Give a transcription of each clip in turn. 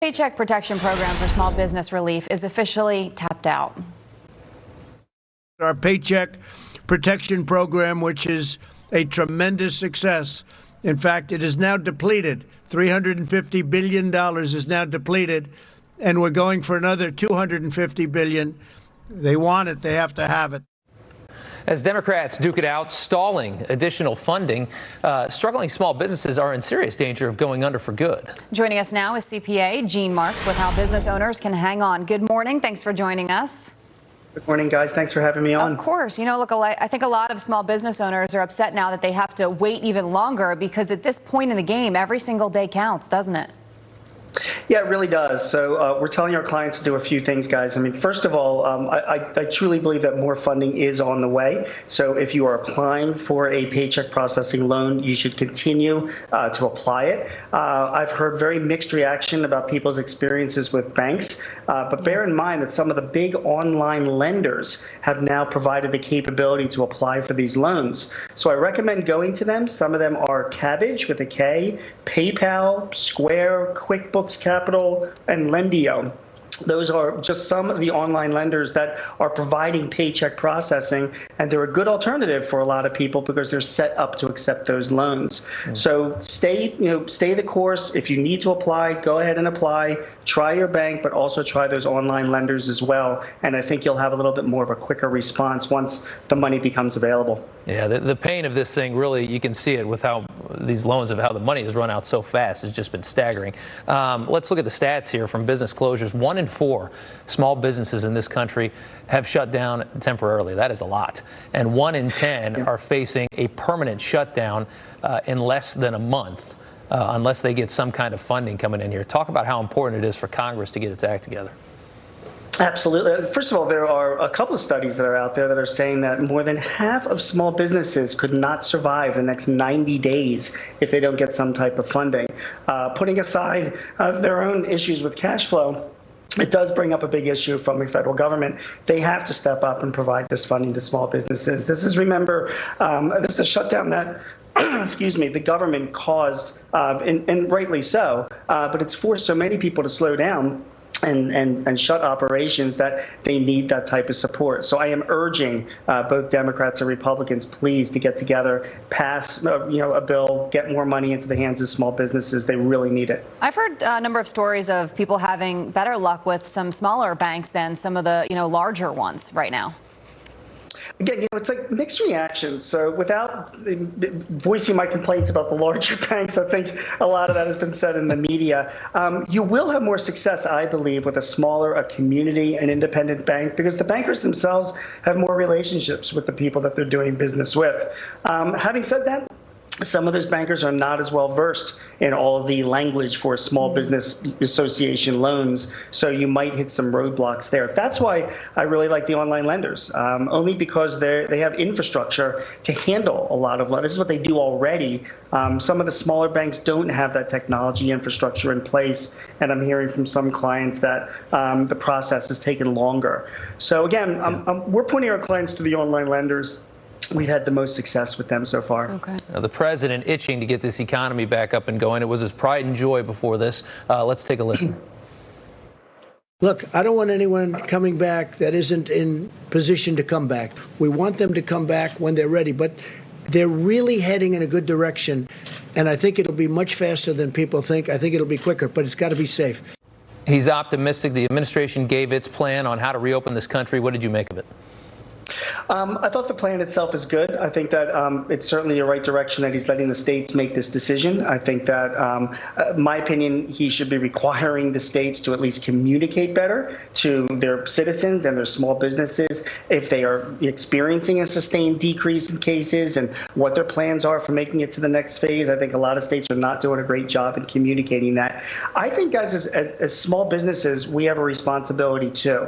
Paycheck Protection Program for small business relief is officially tapped out. Our Paycheck Protection Program, which is a tremendous success. In fact, it is now depleted. $350 billion is now depleted, and we're going for another $250 billion. They want it. They have to have it. As Democrats duke it out, stalling additional funding, struggling small businesses are in serious danger of going under for good. Joining us now is CPA Gene Marks with how business owners can hang on. Good morning. Thanks for joining us. Good morning, guys. Thanks for having me on. Of course. You know, look, I think a lot of small business owners are upset now that they have to wait even longer because at this point in the game, every single day counts, doesn't it? Yeah, it really does. So we're telling our clients to do a few things, guys. I mean, first of all, I truly believe that more funding is on the way. So if you are applying for a paycheck processing loan, you should continue to apply it. I've heard very mixed reaction about people's experiences with banks, but bear in mind that some of the big online lenders have now provided the capability to apply for these loans. So I recommend going to them. Some of them are Kabbage with a K, PayPal, Square, QuickBooks Capital, and Lendio. Those are just some of the online lenders that are providing paycheck processing, and they're a good alternative for a lot of people because they're set up to accept those loans. So stay the course. If you need to apply, go ahead and apply. Try your bank, but also try those online lenders as well. And I think you'll have a little bit more of a quicker response once the money becomes available. Yeah, the pain of this thing, really, you can see it with how these loans, of how the money has run out so fast. It's just been staggering. Let's look at the stats here from business closures. 1 in 4 small businesses in this country have shut down temporarily. That is a lot. And 1 in 10 are facing a permanent shutdown in less than a month, unless they get some kind of funding coming in here. Talk about how important it is for Congress to get its act together. Absolutely. First of all, there are a couple of studies that are out there that are saying that more than half of small businesses could not survive the next 90 days if they don't get some type of funding. Putting aside their own issues with cash flow, it does bring up a big issue from the federal government. They have to step up and provide this funding to small businesses. This is, remember, this is a shutdown that excuse me, the government caused, and rightly so, but it's forced so many people to slow down and shut operations that they need that type of support. So I am urging both Democrats and Republicans, please, to get together, pass a bill, get more money into the hands of small businesses. They really need it. I've heard a number of stories of people having better luck with some smaller banks than some of the larger ones right now. Again, it's like mixed reactions. So without voicing my complaints about the larger banks, I think a lot of that has been said in the media. You will have more success, I believe, with a community and independent bank because the bankers themselves have more relationships with the people that they're doing business with. Having said that, some of those bankers are not as well versed in all of the language for small business association loans, so you might hit some roadblocks there. That's why I really like the online lenders, only because they have infrastructure to handle a lot of loans. This is what they do already. Some of the smaller banks don't have that technology infrastructure in place, and I'm hearing from some clients that the process has taken longer. So again, we're pointing our clients to the online lenders. We've had the most success with them so far. Okay. Now, the president itching to get this economy back up and going. It was his pride and joy before this. Let's take a listen. Look, I don't want anyone coming back that isn't in position to come back. We want them to come back when they're ready, but they're really heading in a good direction, and I think it'll be much faster than people think. I think it'll be quicker, but it's got to be safe. He's optimistic. The administration gave its plan on how to reopen this country. What did you make of it? I thought the plan itself is good. I think that it's certainly the right direction that he's letting the states make this decision. I think that, my opinion, he should be requiring the states to at least communicate better to their citizens and their small businesses if they are experiencing a sustained decrease in cases and what their plans are for making it to the next phase. I think a lot of states are not doing a great job in communicating that. I think, guys, as small businesses, we have a responsibility too.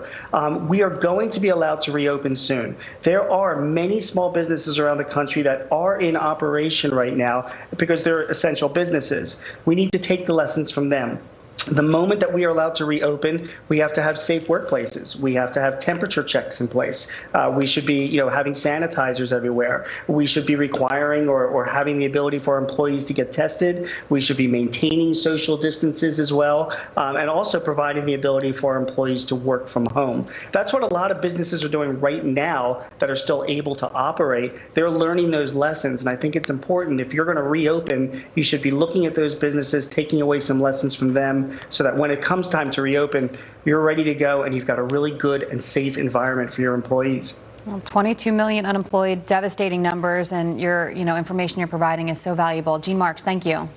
We are going to be allowed to reopen soon. There are many small businesses around the country that are in operation right now because they're essential businesses. We need to take the lessons from them. The moment that we are allowed to reopen, we have to have safe workplaces. We have to have temperature checks in place. We should be, having sanitizers everywhere. We should be requiring or having the ability for our employees to get tested. We should be maintaining social distances as well, and also providing the ability for our employees to work from home. That's what a lot of businesses are doing right now that are still able to operate. They're learning those lessons, and I think it's important. If you're going to reopen, you should be looking at those businesses, taking away some lessons from them, so that when it comes time to reopen, you're ready to go and you've got a really good and safe environment for your employees. Well, 22 million unemployed, devastating numbers, and your information you're providing is so valuable. Gene Marks, thank you.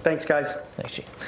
Thanks, guys. Thanks, Gene.